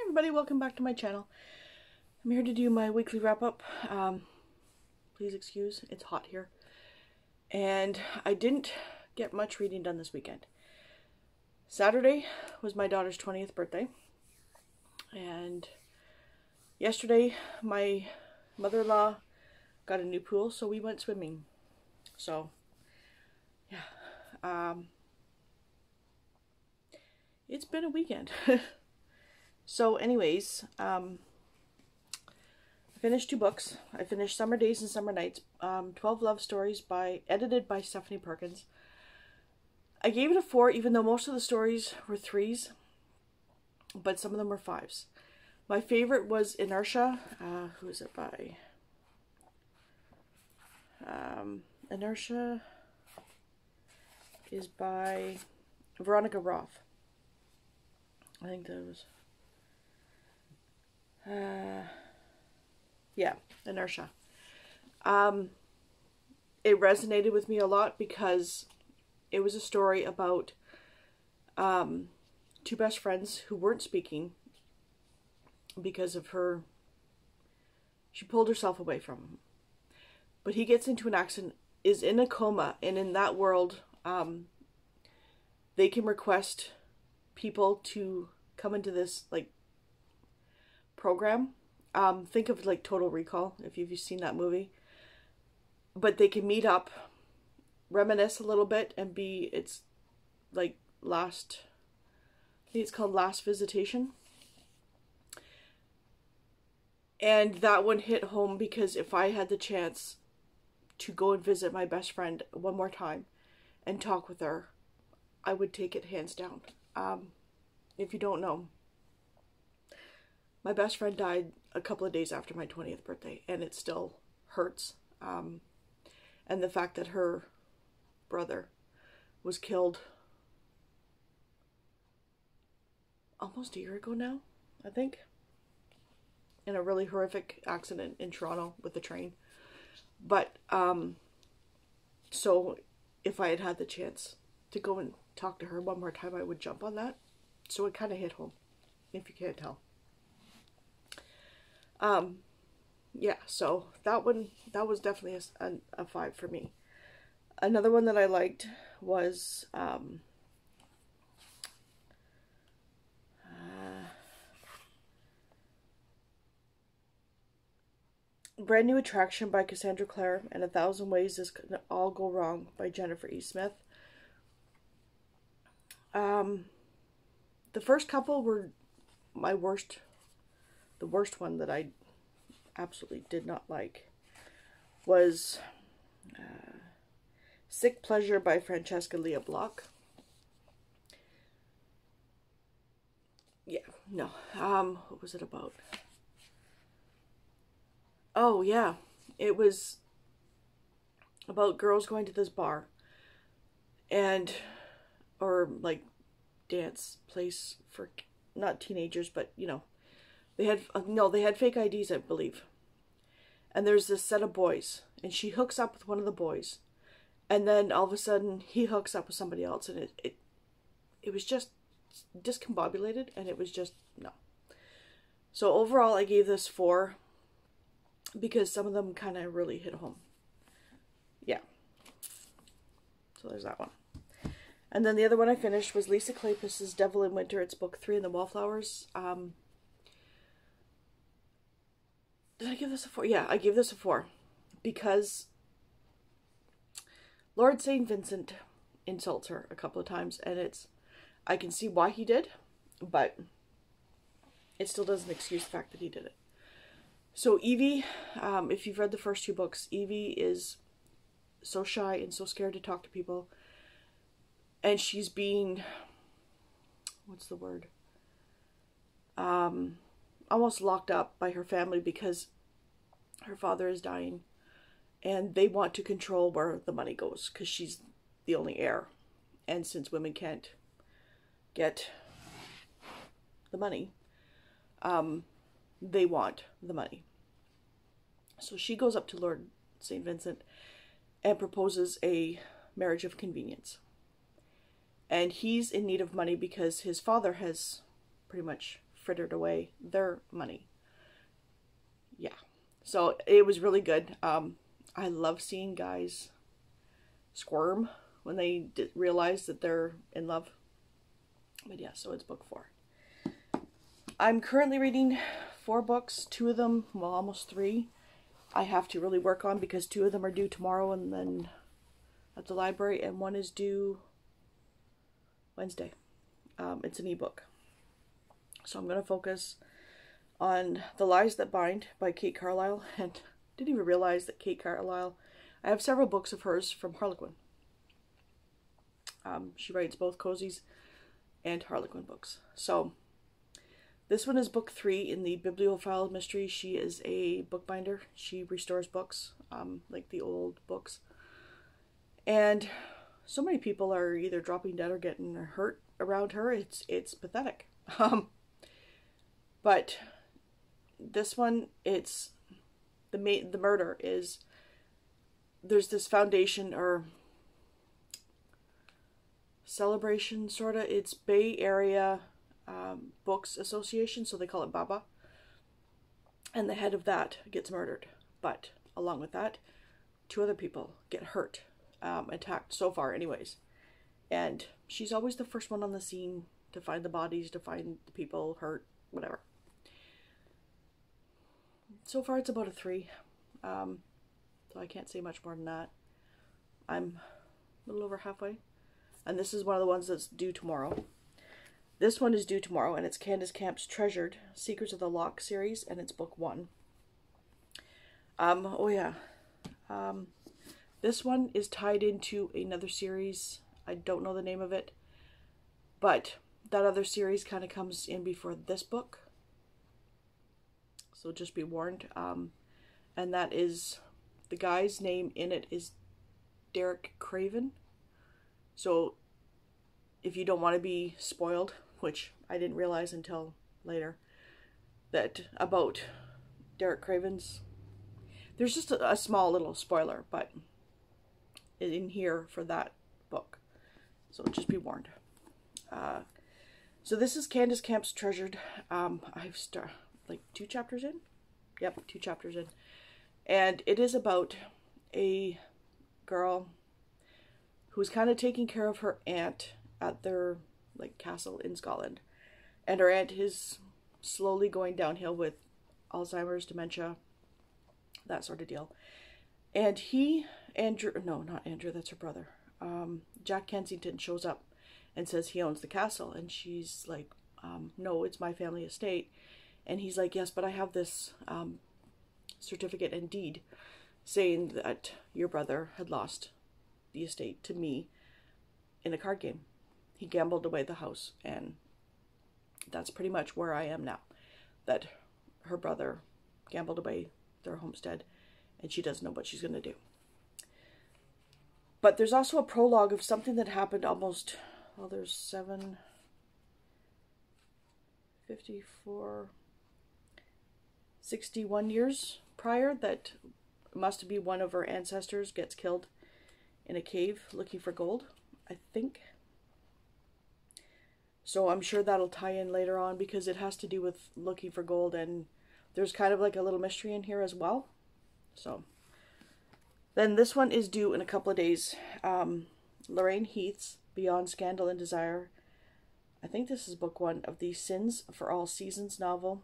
everybody, welcome back to my channel. I'm here to do my weekly wrap-up. Please excuse, it's hot here. And I didn't get much reading done this weekend. Saturday was my daughter's 20th birthday. And yesterday, my mother-in-law got a new pool, so we went swimming. So, yeah. It's been a weekend. So anyways, I finished 2 books. I finished Summer Days and Summer Nights, 12 Love Stories edited by Stephanie Perkins. I gave it a 4, even though most of the stories were 3s, but some of them were 5s. My favorite was Inertia. Who is it by? Inertia is by Veronica Roth. I think that was... yeah, Inertia. It resonated with me a lot because it was a story about 2 best friends who weren't speaking because of her. She pulled herself away from him. But he gets into an accident, is in a coma, and in that world, they can request people to come into this, like, program. Think of like Total Recall, if you've seen that movie. But they can meet up, reminisce a little bit, and it's like I think it's called Last Visitation. And that one hit home because if I had the chance to go and visit my best friend one more time and talk with her, I would take it hands down. If you don't know, my best friend died a couple of days after my 20th birthday, and it still hurts. And the fact that her brother was killed almost a year ago now, I think, in a really horrific accident in Toronto with the train. But, so if I had had the chance to go and talk to her one more time, I would jump on that. So it kind of hit home, if you can't tell. Yeah, so that was definitely a 5 for me. Another one that I liked was, Brand New Attraction by Cassandra Clare and 1,000 Ways This Could All Go Wrong by Jennifer E. Smith. The first couple were my worst. The worst one that I absolutely did not like was Sick Pleasure by Francesca Lia Block. Yeah, no. What was it about? Oh, yeah. It was about girls going to this bar or like dance place for not teenagers, but you know, they had fake IDs, I believe. And there's this set of boys, and she hooks up with one of the boys, and then all of a sudden he hooks up with somebody else, and it was just discombobulated, and it was just no. So overall, I gave this 4 because some of them kind of really hit home. Yeah. So there's that one. And then the other one I finished was Lisa Kleypas's Devil in Winter. It's book 3 in the Wallflowers. Did I give this a 4? Yeah, I gave this a 4 because Lord St. Vincent insults her a couple of times, and I can see why he did, but it still doesn't excuse the fact that he did it. So Evie, if you've read the first 2 books, Evie is so shy and so scared to talk to people, and she's being, what's the word? Almost locked up by her family because her father is dying, and they want to control where the money goes because she's the only heir, and since women can't get the money, they want the money. So she goes up to Lord St. Vincent and proposes a marriage of convenience, and he's in need of money because his father has pretty much frittered away their money. Yeah. So it was really good. I love seeing guys squirm when they realize that they're in love. But yeah, so it's book 4. I'm currently reading 4 books. 2 of them, well, almost 3, I have to really work on because 2 of them are due tomorrow and then at the library, and 1 is due Wednesday. It's an ebook. So I'm going to focus on The Lies That Bind by Kate Carlisle. And didn't even realize that Kate Carlisle, I have several books of hers from Harlequin. She writes both cozies and Harlequin books. So this one is book 3 in the Bibliophile mystery. She is a bookbinder. She restores books, like the old books. And so many people are either dropping dead or getting hurt around her. It's pathetic. But this one, it's the murder is, there's this foundation or celebration, sort of. It's Bay Area Books Association, so they call it BABA. And the head of that gets murdered. But along with that, 2 other people get hurt, attacked so far anyways. And she's always the first one on the scene to find the bodies, to find the people hurt, whatever. So far it's about a 3. So I can't say much more than that. I'm a little over halfway. And this is one of the ones that's due tomorrow. This one is due tomorrow, and it's Candace Camp's Treasured Secrets of the Loch series, and it's book 1. Oh yeah. This one is tied into another series. I don't know the name of it, but that other series kind of comes in before this book. So just be warned. And that is, the guy's name in it is Derek Craven. So if you don't want to be spoiled, which I didn't realize until later, that about Derek Craven's, there's just a small little spoiler, but in here for that book. So just be warned. So this is Candace Camp's Treasured. I've started like 2 chapters in. Yep, 2 chapters in. And it is about a girl who's kind of taking care of her aunt at their like castle in Scotland. And her aunt is slowly going downhill with Alzheimer's, dementia, that sort of deal. And not Andrew, that's her brother. Jack Kensington shows up and says he owns the castle. And she's like, no, it's my family estate. And he's like, yes, but I have this certificate and deed saying that your brother had lost the estate to me in a card game. He gambled away the house, and that's pretty much where I am now. That her brother gambled away their homestead, and she doesn't know what she's going to do. But there's also a prologue of something that happened almost, well, there's 61 years prior, that must be one of her ancestors gets killed in a cave looking for gold, I think. So I'm sure that'll tie in later on because it has to do with looking for gold, and there's kind of like a little mystery in here as well. So then this one is due in a couple of days. Lorraine Heath's Beyond Scandal and Desire. I think this is book 1 of the Sins for All Seasons novel.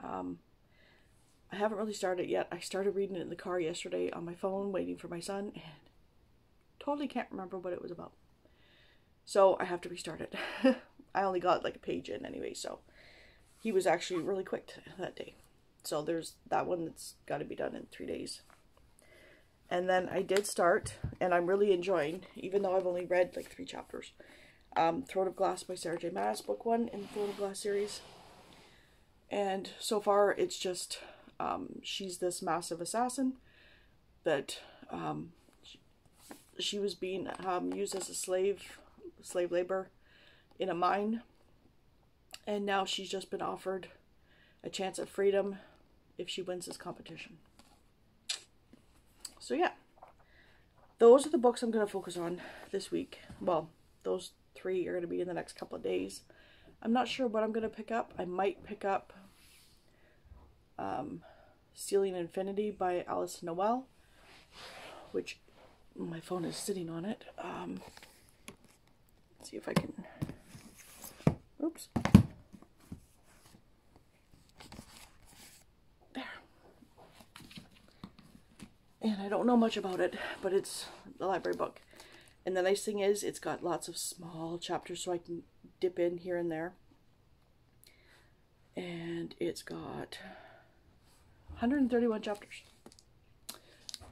I haven't really started yet. I started reading it in the car yesterday on my phone, waiting for my son, and totally can't remember what it was about. So I have to restart it. I only got like a page in anyway, so he was actually really quick that day. So there's that one that's got to be done in 3 days. And then I did start, and I'm really enjoying, even though I've only read like 3 chapters, Throne of Glass by Sarah J. Maas, book 1 in the Throne of Glass series. And so far it's just, she's this massive assassin that she was being used as a slave labor in a mine, and now she's just been offered a chance at freedom if she wins this competition. So yeah, those are the books I'm going to focus on this week. Well, those 3 are going to be in the next couple of days. I'm not sure what I'm going to pick up. I might pick up Stealing Infinity by Alice Noel, which my phone is sitting on it. Let's see if I can... Oops. There. And I don't know much about it, but it's a library book. And the nice thing is it's got lots of small chapters so I can dip in here and there. And it's got 131 chapters.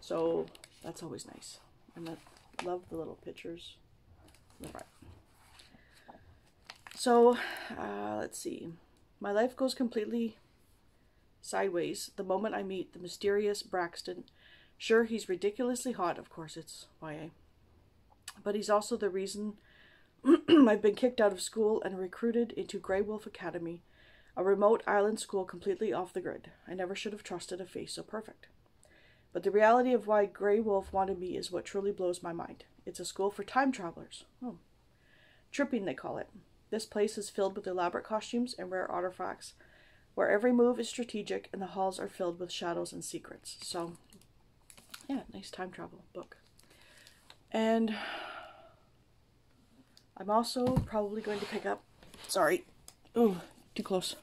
So that's always nice. And I love the little pictures. All right. So, let's see. My life goes completely sideways the moment I meet the mysterious Braxton. Sure, he's ridiculously hot. Of course, it's YA. But he's also the reason I've been kicked out of school and recruited into Grey Wolf Academy, a remote island school completely off the grid. I never should have trusted a face so perfect. But the reality of why Grey Wolf wanted me is what truly blows my mind. It's a school for time travelers. Oh. Tripping, they call it. This place is filled with elaborate costumes and rare artifacts, where every move is strategic and the halls are filled with shadows and secrets. So, yeah, nice time travel book. And I'm also probably going to pick up, sorry, ooh, too close,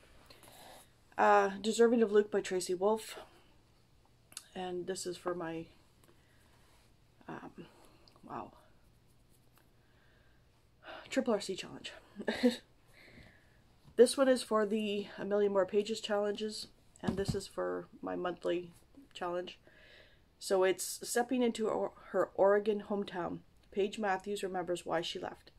Deserving of Luke by Tracy Wolff. And this is for my, wow, Triple RC challenge. This one is for the A Million More Pages challenges, and this is for my monthly challenge. So it's stepping into her Oregon hometown. Paige Matthews remembers why she left.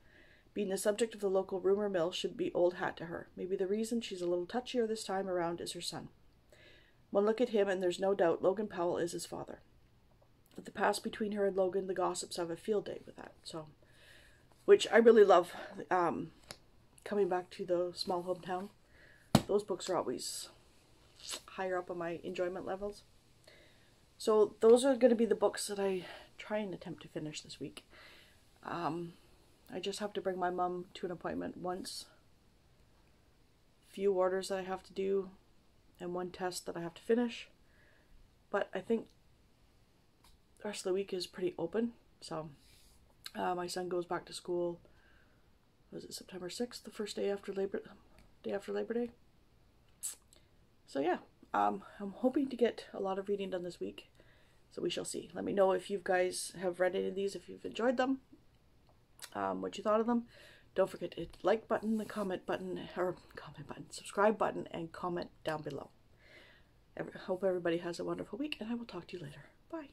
Being the subject of the local rumor mill should be old hat to her. Maybe the reason she's a little touchier this time around is her son. One look at him and there's no doubt Logan Powell is his father. With the past between her and Logan, the gossips have a field day with that. So, which I really love. Coming back to the small hometown, those books are always higher up on my enjoyment levels. So those are going to be the books that I try and attempt to finish this week. I just have to bring my mom to an appointment once. Few orders that I have to do, and one test that I have to finish. But I think the rest of the week is pretty open. So my son goes back to school. Was it September 6th, the first day after Labor Day? So yeah, I'm hoping to get a lot of reading done this week. So we shall see. Let me know if you guys have read any of these, if you've enjoyed them, what you thought of them. Don't forget to hit the like button, the subscribe button, and comment down below. Hope everybody has a wonderful week, and I will talk to you later. Bye.